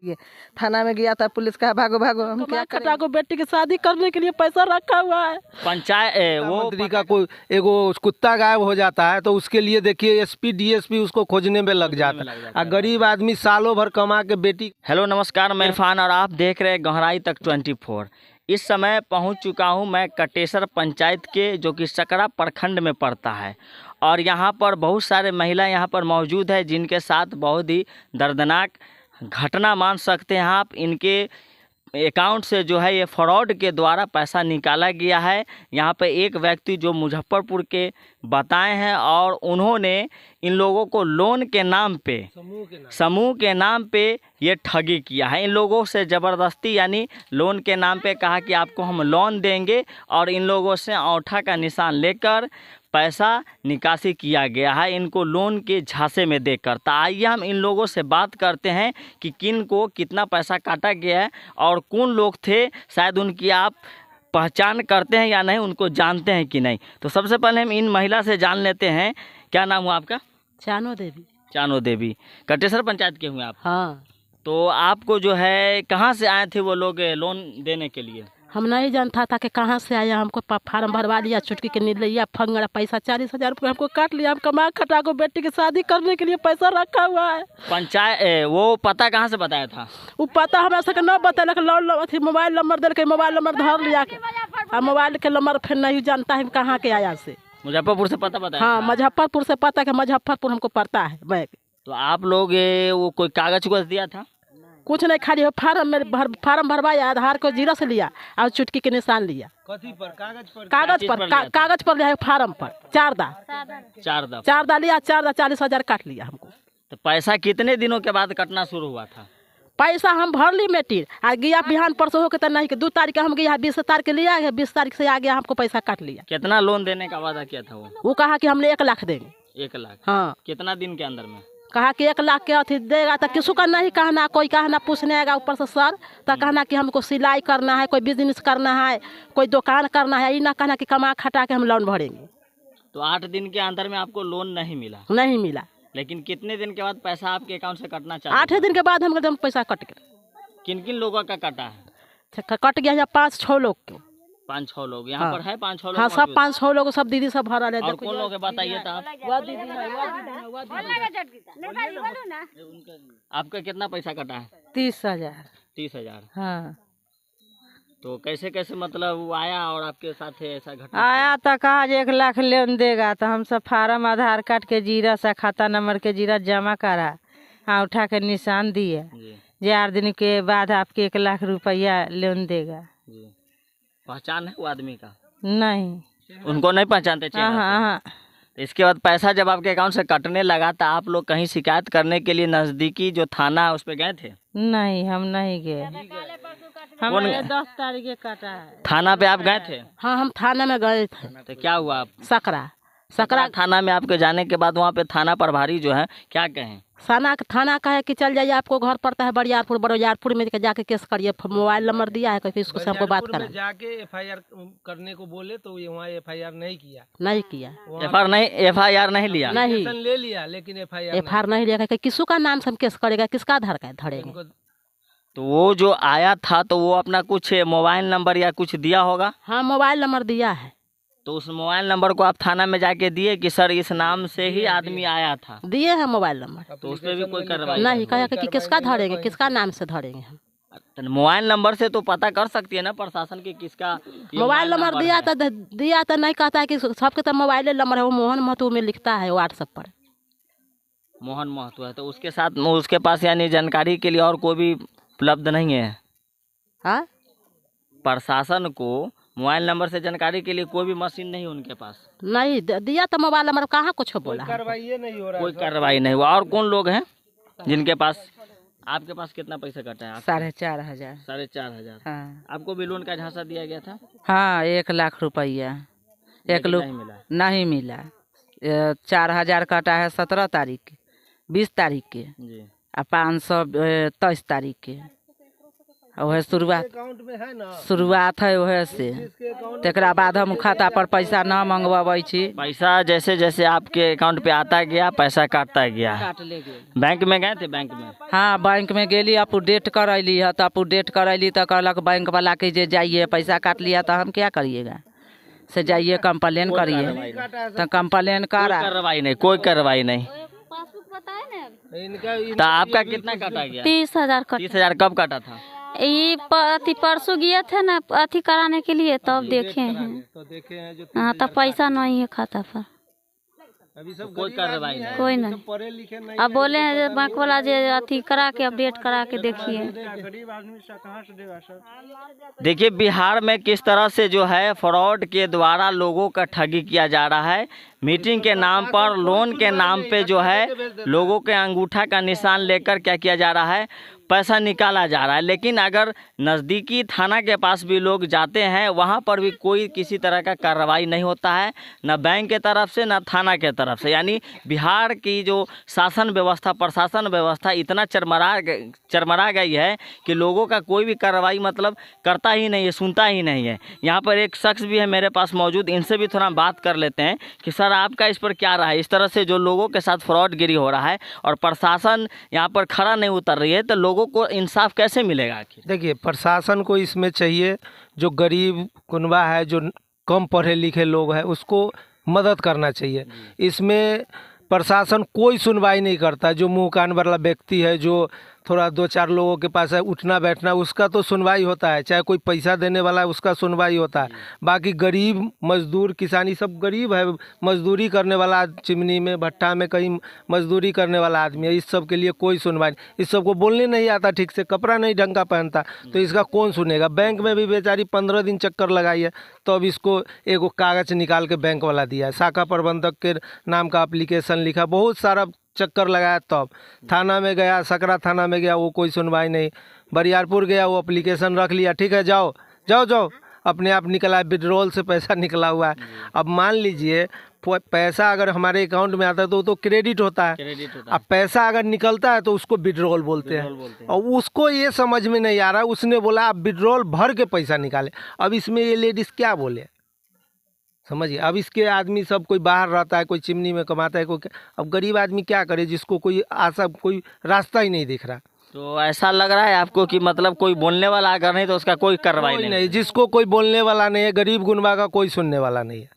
ये थाना में गया था, पुलिस का भागो भागो, हम क्या करें। को बेटी की शादी करने के लिए पैसा रखा हुआ है। पंचायत वो मंत्री का कोई एगो कुत्ता गायब हो जाता है तो उसके लिए देखिए एसपी डीएसपी उसको खोजने में लग जाता है। और गरीब आदमी सालों भर कमा के बेटी। हेलो नमस्कार, मैं इरफान और आप देख रहे हैं गहराई तक 24। इस समय पहुंच चुका हूं मैं कटेसर पंचायत के, जो कि सकरा प्रखंड में पड़ता है। और यहां पर बहुत सारे महिला यहां पर मौजूद है, जिनके साथ बहुत ही दर्दनाक घटना मान सकते हैं आप। इनके अकाउंट से जो है ये फ्रॉड के द्वारा पैसा निकाला गया है। यहाँ पे एक व्यक्ति जो मुजफ्फरपुर के बताए हैं, और उन्होंने इन लोगों को लोन के नाम पे, समूह के नाम पे ये ठगी किया है। इन लोगों से ज़बरदस्ती यानी लोन के नाम पे कहा कि आपको हम लोन देंगे, और इन लोगों से अंगूठा का निशान लेकर पैसा निकासी किया गया है, इनको लोन के झांसे में देकर। तो आइए हम इन लोगों से बात करते हैं कि किन को कितना पैसा काटा गया है और कौन लोग थे। शायद उनकी आप पहचान करते हैं या नहीं, उनको जानते हैं कि नहीं। तो सबसे पहले हम इन महिला से जान लेते हैं। क्या नाम हुआ आपका? चानो देवी। चानो देवी, कटेसर पंचायत के हुए आप? हाँ। तो आपको जो है कहाँ से आए थे वो लोग लोन देने के लिए? हम नहीं जानता था कि कहाँ से आया। हमको फार्म भरवा लिया, चुटकी के नील लिया, फंगड़ा पैसा 40,000 रुपये हमको काट लिया। हम कमा खटा को बेटी की शादी करने के लिए पैसा रखा हुआ है। पंचायत वो पता कहाँ से बताया था? वो पता हमरा सबके न बतेलक। अथी मोबाइल नंबर दिल के, मोबाइल नंबर धर लिया के, और मोबाइल के नंबर फिर नहीं जानता है कहाँ के आया से। मुजफ्फरपुर से पता बताया? हाँ, मुजफ्फरपुर से पता, कि मुजफ्फरपुर हमको पड़ता है बैंक। तो आप लोग वो कोई कागज उगज दिया था? कुछ नहीं, खाली फार्म में फार्म भरवाया, आधार को जीरो से लिया और चुटकी के निशान लिया। कथी पर? कागज पर? कागज पर लिया है, फार्म पर 4 दा लिया, 4 दा 40,000 काट लिया हमको। तो पैसा कितने दिनों के बाद कटना शुरू हुआ था? पैसा हम भर ली मेटिर, आ गया बिहान परसों हो के तो नहीं, 2 तारीख हम गया, 20 तारीख लिया है, 20 तारीख से आ गया, हमको पैसा काट लिया। कितना लोन देने का वादा किया था वो कहा कि हमने 1 लाख देंगे। 1 लाख? हाँ। कितना दिन के अंदर में? कहा कि 1 लाख के अथी देगा, तो किसी का नहीं कहना, कोई कहना पूछने आएगा ऊपर से सर, तो कहना कि हमको सिलाई करना है, कोई बिजनेस करना है, कोई दुकान करना है, ये ना कहना कि कमा खटा के हम लोन भरेंगे। तो 8 दिन के अंदर में आपको लोन नहीं मिला? नहीं मिला। लेकिन कितने दिन के बाद पैसा आपके अकाउंट से कटना चाहिए? 8 दिन के बाद हमको पैसा कट गया। किन किन लोगों का कटा है? कट गया है 5-6 लोग के। 5-6 लोग यहाँ पर है? 5-6 लोग? हाँ, सब 5-6 लोग, सब दीदी सब भरा है। और कौन लोग है बताइए तो आप। आपका कितना पैसा कटा है? 30,000। 30,000? हाँ। तो कैसे कैसे मतलब वो आया और आपके साथ ऐसा घटना? आया तो कहा 1 लाख लोन देगा, तो हम सब फार्म आधार कार्ड के जीरा से, खाता नंबर के जीरा जमा करा, अंगूठा के निशान दिए। 4 दिन के बाद आपके 1 लाख रुपया लोन देगा। जी। पहचान है वो आदमी का? नहीं, उनको नहीं पहचानते चेहरा से? हाँ। इसके बाद पैसा जब आपके अकाउंट से कटने लगा, तो आप लोग कहीं शिकायत करने के लिए नजदीकी जो थाना है उस पे गए थे? नहीं, हम नहीं गए। हमने 10 तारीख काटा है। थाना पे आप गए थे? हाँ, हम थाना में गए थे। तो क्या हुआ? आप सकरा थाना में आपके जाने के बाद वहाँ पे थाना प्रभारी जो है क्या कहें? थाना कहे कि चल जाइए, आपको घर पड़ता है बरियारपुर में जाके केस करिए। मोबाइल नंबर दिया है, फिर उसको से हमको बात करा। जाके एफआईआर करने को बोले तो ये वहाँ एफआईआर नहीं किया। एफआईआर नहीं लिया? नहीं ले लिया, लेकिन एफआईआर नहीं लिया। किसू का नाम से हम केस करेगा, किसका आधार कार्ड धरेंगे? तो वो जो आया था तो वो अपना कुछ मोबाइल नंबर या कुछ दिया होगा? हाँ, मोबाइल नंबर दिया है। तो उस मोबाइल नंबर को आप थाना में जाके दिए कि सर इस नाम से ही आदमी आया था? दिए हैं मोबाइल नंबर। तो उस पर भी कोई कार्रवाई नहीं? कहा कि किसका धरेंगे, किसका नाम से धरेंगे हम? मोबाइल नंबर से तो पता कर सकती है ना प्रशासन की किसका मोबाइल नंबर दिया तो नहीं कहता है कि सबके तो मोबाइल नंबर है। वो मोहन महतो में लिखता है व्हाट्सएप पर, मोहन महतो है। तो उसके साथ उसके पास यानी जानकारी के लिए और कोई भी उपलब्ध नहीं है? हाँ, प्रशासन को मोबाइल नंबर से जानकारी के लिए कोई भी मशीन नहीं उनके पास? नहीं दिया तो मोबाइल नंबर कहाँ कुछ बोला। कार्रवाई नहीं हो रहा, कोई कार्रवाई नहीं हुआ। और कौन लोग हैं जिनके पास? आपके पास कितना पैसा कटा है? 4,500। 4,500? हाँ। आपको भी लोन का झांसा दिया गया था? हाँ, 1 लाख रुपया। नहीं मिला। 4,000 कटा है 17 तारीख के, 20 तारीख के, जी। 500 23 तारीख के। वह शुरुआत अकाउंट में है ना, शुरुआत है वह से। तकरा बाद हम खाता पर पैसा ना मंगवाबै छी। पैसा जैसे जैसे आपके अकाउंट पे आता गया पैसा काटता गया। काट ले गेल। बैंक में गए थे? बैंक में हाँ बैंक में गेली, अपडेट करैली है तो अपडेट करैली तो कहलक बैंक वाला के जे जाइए पैसा काट लिया तो हम क्या करिएगा, से जाइए कंप्लेन करिए तो कंप्लेन करा। कार्रवाई नहीं, कोई कार्रवाई नहीं। इनका तो आपका कितना काटा गया? 30,000 कट। 30,000 कब काटा था? ये परसों गए थे ना अथी कराने के लिए, तब देखे हैं। तो देखे हैं जो हाँ तब पैसा नहीं है खाता पर, अभी सब कोई कार्रवाई नहीं। कोई नहीं। पढ़े लिखे नहीं। अब बोले हैं जे बैंक वाला जे अथी करा के अपडेट करा के देखिए। देखिए बिहार में किस तरह से जो है फ्रॉड के द्वारा लोगों का ठगी किया जा रहा है। मीटिंग के नाम पर, लोन के नाम पे जो है लोगों के अंगूठा का निशान लेकर क्या किया जा रहा है, पैसा निकाला जा रहा है। लेकिन अगर नज़दीकी थाना के पास भी लोग जाते हैं वहाँ पर भी कोई किसी तरह का कार्रवाई नहीं होता है, न बैंक के तरफ से न थाना के तरफ से। यानी बिहार की जो शासन व्यवस्था, प्रशासन व्यवस्था इतना चरमरा गई है कि लोगों का कोई भी कार्रवाई मतलब करता ही नहीं है, सुनता ही नहीं है। यहाँ पर एक शख्स भी है मेरे पास मौजूद, इनसे भी थोड़ा बात कर लेते हैं कि सर आपका इस पर क्या रहा है। इस तरह से जो लोगों के साथ फ्रॉडगिरी हो रहा है और प्रशासन यहाँ पर खड़ा नहीं उतर रही है, तो लोगों को इंसाफ कैसे मिलेगा आखिर? देखिए प्रशासन को इसमें चाहिए, जो गरीब कुनबा है, जो कम पढ़े लिखे लोग हैं, उसको मदद करना चाहिए। इसमें प्रशासन कोई सुनवाई नहीं करता। जो मुंह कान वाला व्यक्ति है, जो थोड़ा 2-4 लोगों के पास है उठना बैठना, उसका तो सुनवाई होता है। चाहे कोई पैसा देने वाला है उसका सुनवाई होता है। बाकी गरीब मजदूर किसानी सब गरीब है, मजदूरी करने वाला, चिमनी में भट्टा में कहीं मजदूरी करने वाला आदमी है, इस सब के लिए कोई सुनवाई नहीं। इस सब को बोलने नहीं आता ठीक से, कपड़ा नहीं ढंग का पहनता, तो इसका कौन सुनेगा। बैंक में भी बेचारी 15 दिन चक्कर लगाई है तो अब इसको एगो कागज निकाल के बैंक वाला दिया है। शाखा प्रबंधक के नाम का एप्लीकेशन लिखा, बहुत सारा चक्कर लगाया, तब थाना में गया, सकरा थाना में गया, वो कोई सुनवाई नहीं। बरियारपुर गया, वो एप्लीकेशन रख लिया, ठीक है जाओ जाओ जाओ, अपने आप निकला है, विड्रॉल से पैसा निकला हुआ है। अब मान लीजिए पैसा अगर हमारे अकाउंट में आता है तो वो तो क्रेडिट होता है, अब पैसा अगर निकलता है तो उसको विड्रॉल बोलते हैं। और उसको ये समझ में नहीं आ रहा, उसने बोला आप विड्रॉल भर के पैसा निकाले। अब इसमें ये लेडीज़ क्या बोले समझिए। अब इसके आदमी सब कोई बाहर रहता है, कोई चिमनी में कमाता है, कोई, अब गरीब आदमी क्या करे जिसको कोई आशा, कोई रास्ता ही नहीं दिख रहा। तो ऐसा लग रहा है आपको कि मतलब कोई बोलने वाला अगर नहीं तो उसका कोई कार्रवाई नहीं, जिसको कोई बोलने वाला नहीं है, गरीब गुनबा का कोई सुनने वाला नहीं है।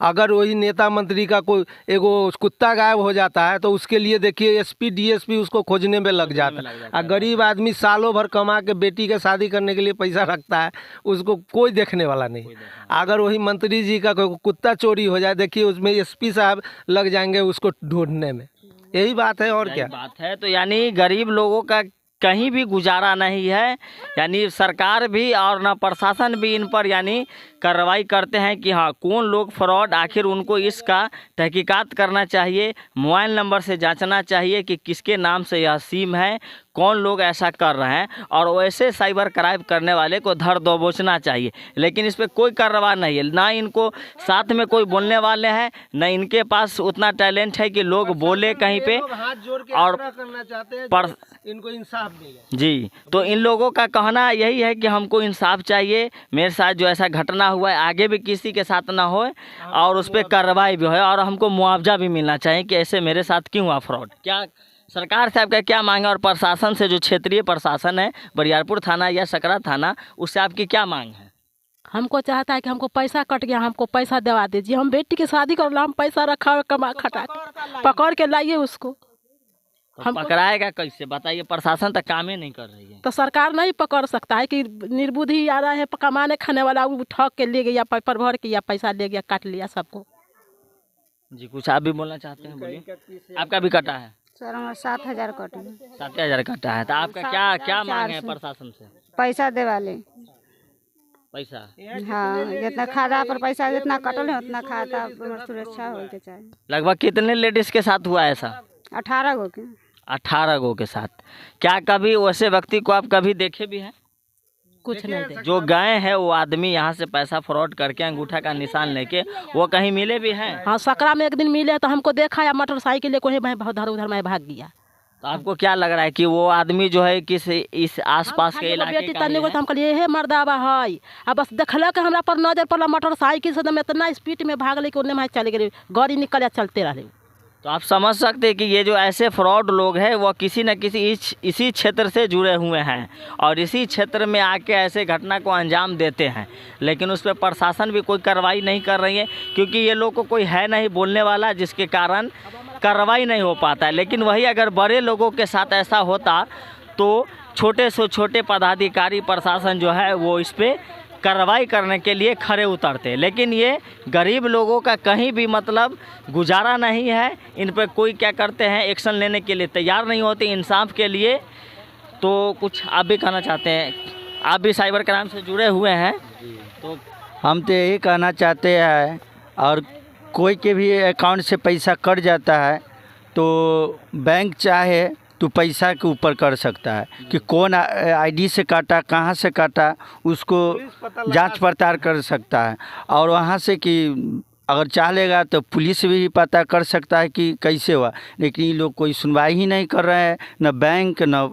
अगर वही नेता मंत्री का कोई एगो कुत्ता गायब हो जाता है तो उसके लिए देखिए एसपी डीएसपी उसको खोजने में लग जाता है। और गरीब आदमी सालों भर कमा के बेटी के शादी करने के लिए पैसा रखता है, उसको कोई देखने वाला नहीं। अगर वही मंत्री जी का कोई कुत्ता चोरी हो जाए, देखिए उसमें एसपी साहब लग जाएंगे उसको ढूंढने में। यही बात है और क्या बात है। तो यानी गरीब लोगों का कहीं भी गुजारा नहीं है, यानी सरकार भी और ना प्रशासन भी इन पर यानी कार्रवाई करते हैं कि हाँ कौन लोग फ्रॉड, आखिर उनको इसका तहकीकात करना चाहिए, मोबाइल नंबर से जांचना चाहिए कि किसके नाम से यह सिम है, कौन लोग ऐसा कर रहे हैं, और वैसे साइबर क्राइम करने वाले को धर दबोचना चाहिए। लेकिन इस पर कोई कार्रवाई नहीं है, ना इनको साथ में कोई बोलने वाले हैं, ना इनके पास उतना टैलेंट है कि लोग बोले कहीं पे और करना चाहते हैं, पर इनको इंसाफ मिले। जी, तो इन लोगों का कहना यही है कि हमको इंसाफ चाहिए, मेरे साथ जो ऐसा घटना हुआ है आगे भी किसी के साथ ना हो और उस पर कार्रवाई भी हो, और हमको मुआवजा भी मिलना चाहिए कि ऐसे मेरे साथ क्यों हुआ फ्रॉड। क्या सरकार से आपका क्या मांग है, और प्रशासन से जो क्षेत्रीय प्रशासन है बरियारपुर थाना या सकरा थाना, उससे आपकी क्या मांग है? हमको चाहता है कि हमको पैसा कट गया, हमको पैसा दिवा दीजिए। हम बेटी की शादी कर ला, हम पैसा रखा हुआ कमा खटा के पकड़ के लाइए उसको। हम पकड़ाएगा कैसे बताइए, प्रशासन तक काम ही नहीं कर रही है। तो सरकार नहीं पकड़ सकता है कि निर्बुद्धि आ रहा है, कमाने खाने वाला वो ठग के ले गया, पेपर भर के या पैसा ले गया, काट लिया सबको। जी कुछ आप भी बोलना चाहते हैं, बोलिए। आपका भी कटा है? सर हमारा 7,000 कटे। 7,000 कटा है, तो आपका क्या मांग है प्रशासन से? पैसा दे वाले पैसा, हाँ जितना खाता पर पैसा जितना कटल है उतना खाता सुरक्षा हो के चाहिए। लगभग कितने लेडीज के साथ हुआ ऐसा? 18 गो के। 18 गो के साथ। क्या कभी वैसे व्यक्ति को आप कभी देखे भी हैं? कुछ नहीं दे। जो गए हैं वो आदमी यहाँ से पैसा फ्रॉड करके अंगूठा का निशान लेके, वो कहीं मिले भी हैं? हाँ सकरा में एक दिन मिले तो हमको देखा या मोटरसाइकिल को ही मैं उधर मैं भाग गया। तो आपको क्या लग रहा है कि वो आदमी जो है किस इस आसपास के इलाके बेटी का तन्ने ही को है? तो हम कहलिए हे मर्दावा है आ बस देखल के हमरा पर नजर पड़ला मोटरसाइकिल से एकदम इतना स्पीड में भागले कि उन्हें चले गए गाड़ी निकल चलते रहे। तो आप समझ सकते हैं कि ये जो ऐसे फ्रॉड लोग हैं वो किसी न किसी इसी क्षेत्र से जुड़े हुए हैं और इसी क्षेत्र में आके ऐसे घटना को अंजाम देते हैं, लेकिन उस पर प्रशासन भी कोई कार्रवाई नहीं कर रही है क्योंकि ये लोग को कोई है नहीं बोलने वाला, जिसके कारण कार्रवाई नहीं हो पाता है। लेकिन वही अगर बड़े लोगों के साथ ऐसा होता तो छोटे से छोटे पदाधिकारी प्रशासन जो है वो इस पर कार्रवाई करने के लिए खड़े उतरते, लेकिन ये गरीब लोगों का कहीं भी मतलब गुजारा नहीं है। इन पर कोई क्या करते हैं, एक्शन लेने के लिए तैयार नहीं होते इंसाफ के लिए। तो कुछ आप भी कहना चाहते हैं? आप भी साइबर क्राइम से जुड़े हुए हैं, तो हम तो यही कहना चाहते हैं, और कोई के भी अकाउंट से पैसा कट जाता है तो बैंक चाहे तो पैसा के ऊपर कर सकता है कि कौन आईडी से काटा, कहाँ से काटा, उसको जांच पड़ताल कर सकता है। और वहाँ से कि अगर चाह लेगा तो पुलिस भी पता कर सकता है कि कैसे हुआ, लेकिन ये लोग कोई सुनवाई ही नहीं कर रहे हैं, न बैंक न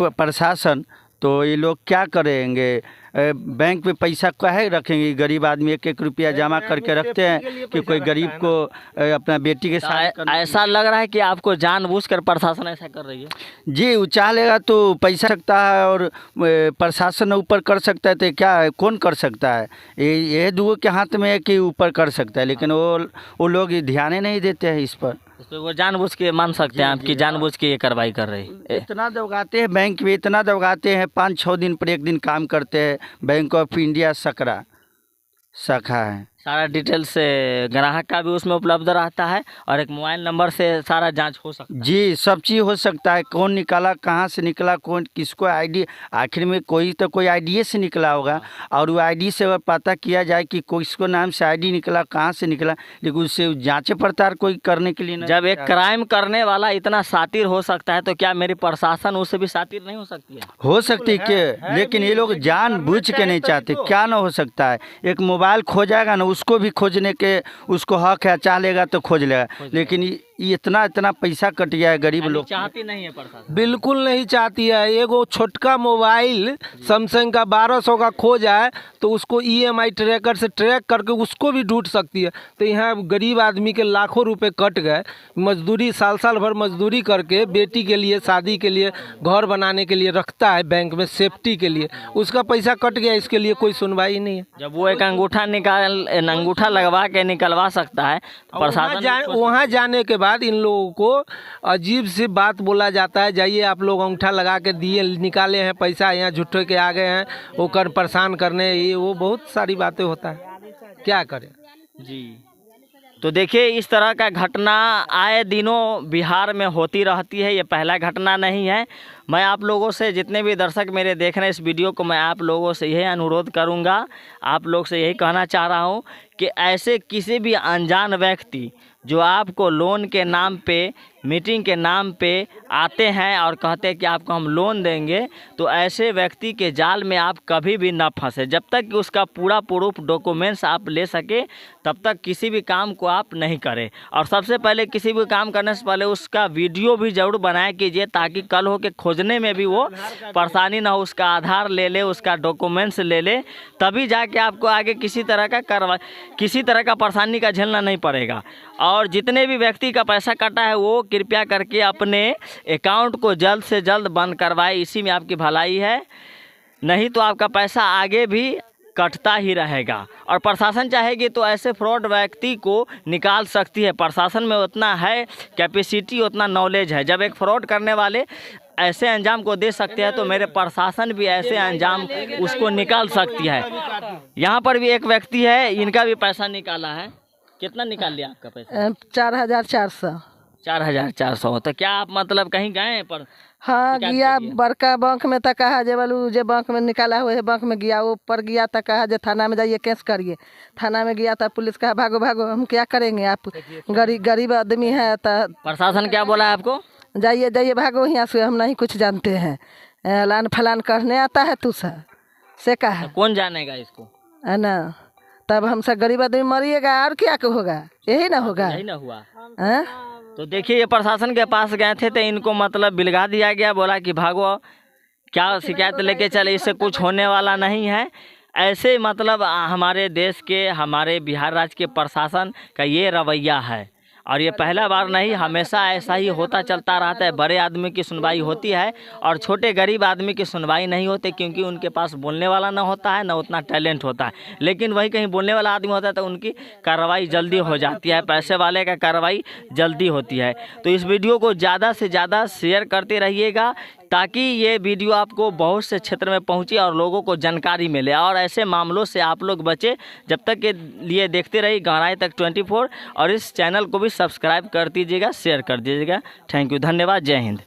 प्रशासन। तो ये लोग क्या करेंगे? बैंक में पैसा काहे रखेंगे? गरीब आदमी एक एक रुपया जमा करके रखते हैं कि कोई गरीब को अपना बेटी के साथ ऐसा लग रहा है कि आपको जानबूझकर प्रशासन ऐसा कर रही है। जी, वो चाह लेगा तो पैसा सकता है और प्रशासन ऊपर कर सकता है, तो क्या कौन कर सकता है? ये दुओ के हाथ में है कि ऊपर कर सकता है, लेकिन वो लोग ध्यान ही नहीं देते हैं इस पर। तो वो जानबूझ के मान सकते हैं आपकी जानबूझ के ये कार्रवाई कर रही है। इतना दबगाते हैं बैंक में, इतना दबगाते हैं, 5-6 दिन पर एक दिन काम करते हैं। बैंक ऑफ इंडिया सकरा शाखा है, सारा डिटेल से ग्राहक का भी उसमें उपलब्ध रहता है और एक मोबाइल नंबर से सारा जांच हो सकता है। जी, सब चीज़ हो सकता है। कौन निकाला, कहाँ से निकला, कौन किसको आईडी, आखिर में कोई तो कोई आईडी से निकला होगा, और वो आईडी से अगर पता किया जाए कि किसको नाम से आईडी निकला, कहाँ से निकला, लेकिन उससे जांच पड़ताल कोई करने के लिए नहीं। जब एक क्राइम करने वाला इतना शातिर हो सकता है तो क्या मेरी प्रशासन उससे भी शातिर नहीं हो सकती है? हो सकती है, लेकिन ये लोग जानबूझ के नहीं चाहते। क्या ना हो सकता है? एक मोबाइल खो जाएगा ना, उसको भी खोजने के उसको हक है, चाह लेगा तो खोज लेगा, लेकिन ये इतना पैसा कट गया है गरीब लोग। चाहती नहीं है प्रशासन, बिल्कुल नहीं चाहती है। एगो छोटका मोबाइल सैमसंग का 1200 का खो जाए तो उसको EMI ट्रैकर से ट्रैक करके उसको भी ढूंढ सकती है। तो यहाँ गरीब आदमी के लाखों रुपए कट गए। मजदूरी साल भर मजदूरी करके बेटी के लिए, शादी के लिए, घर बनाने के लिए रखता है बैंक में सेफ्टी के लिए, उसका पैसा कट गया, इसके लिए कोई सुनवाई नहीं है। जब वो एक अंगूठा लगवा के निकलवा सकता है तो प्रशासन वहाँ जाने के बाद इन लोगों को अजीब सी बात बोला जाता है, जाइए आप लोग अंगूठा लगा के दिए, निकाले हैं पैसा, यहाँ झूठे के आ गए हैं, वो कर परेशान करने, ये वो बहुत सारी बातें होता है, क्या करें जी। तो देखिए इस तरह का घटना आए दिनों बिहार में होती रहती है, ये पहला घटना नहीं है। मैं आप लोगों से, जितने भी दर्शक मेरे देख रहे हैं इस वीडियो को, मैं आप लोगों से यही अनुरोध करूंगा, आप लोग से यही कहना चाह रहा हूं कि ऐसे किसी भी अनजान व्यक्ति जो आपको लोन के नाम पे, मीटिंग के नाम पे आते हैं और कहते हैं कि आपको हम लोन देंगे, तो ऐसे व्यक्ति के जाल में आप कभी भी ना फंसे। जब तक कि उसका पूरा प्रूफ डॉक्यूमेंट्स आप ले सके तब तक किसी भी काम को आप नहीं करें। और सबसे पहले किसी भी काम करने से पहले उसका वीडियो भी ज़रूर बनाया कीजिए, ताकि कल हो के खोजने में भी वो परेशानी ना हो। उसका आधार ले ले, उसका डॉक्यूमेंट्स ले ले, तभी जाके आपको आगे किसी तरह का परेशानी का झेलना नहीं पड़ेगा। और जितने भी व्यक्ति का पैसा कटा है वो कृपया करके अपने अकाउंट को जल्द से जल्द बंद करवाए, इसी में आपकी भलाई है। नहीं तो आपका पैसा आगे भी कटता ही रहेगा। और प्रशासन चाहेगी तो ऐसे फ्रॉड व्यक्ति को निकाल सकती है। प्रशासन में उतना है कैपेसिटी, उतना नॉलेज है। जब एक फ्रॉड करने वाले ऐसे अंजाम को दे सकते हैं तो मेरे प्रशासन भी ऐसे अंजाम उसको निकाल सकती है। यहाँ पर भी एक व्यक्ति है, इनका भी पैसा निकाला है। कितना निकाल लिया आपका पैसा? 4400। 4400। तो क्या आप मतलब कहीं गए पर? हाँ गया बड़का बैंक में, तो कहा जे बोलू जे बैंक में निकाला हुआ है, बैंक में गया, वो पर गया तो कहा जे थाना में जाइए केस करिए। थाना में गया तो पुलिस कहा भागो भागो, हम क्या करेंगे, आप गरीब आदमी है। तो प्रशासन क्या बोला है आपको? जाइए भागो यहाँ से, हम नहीं कुछ जानते हैं, ऐलान फलान करने आता है तू से कहा। कौन जानेगा इसको, है ना? तब हम सब गरीब आदमी मरिएगा और क्या होगा, यही ना होगा। यही ना हुआ। तो देखिए ये प्रशासन के पास गए थे तो इनको मतलब बिलगा दिया गया, बोला कि भागो, क्या शिकायत लेके चले, इससे कुछ होने वाला नहीं है। ऐसे मतलब हमारे देश के, हमारे बिहार राज्य के प्रशासन का ये रवैया है। और ये पहला बार नहीं, हमेशा ऐसा ही होता चलता रहता है। बड़े आदमी की सुनवाई होती है और छोटे गरीब आदमी की सुनवाई नहीं होती, क्योंकि उनके पास बोलने वाला ना होता है, ना उतना टैलेंट होता है। लेकिन वही कहीं बोलने वाला आदमी होता है तो उनकी कार्रवाई जल्दी हो जाती है, पैसे वाले का कार्रवाई जल्दी होती है। तो इस वीडियो को ज़्यादा से ज़्यादा शेयर करते रहिएगा, ताकि ये वीडियो आपको बहुत से क्षेत्र में पहुंचे और लोगों को जानकारी मिले और ऐसे मामलों से आप लोग बचे। जब तक के लिए देखते रहिए गहराई तक 24 और इस चैनल को भी सब्सक्राइब कर दीजिएगा, शेयर कर दीजिएगा। थैंक यू, धन्यवाद, जय हिंद।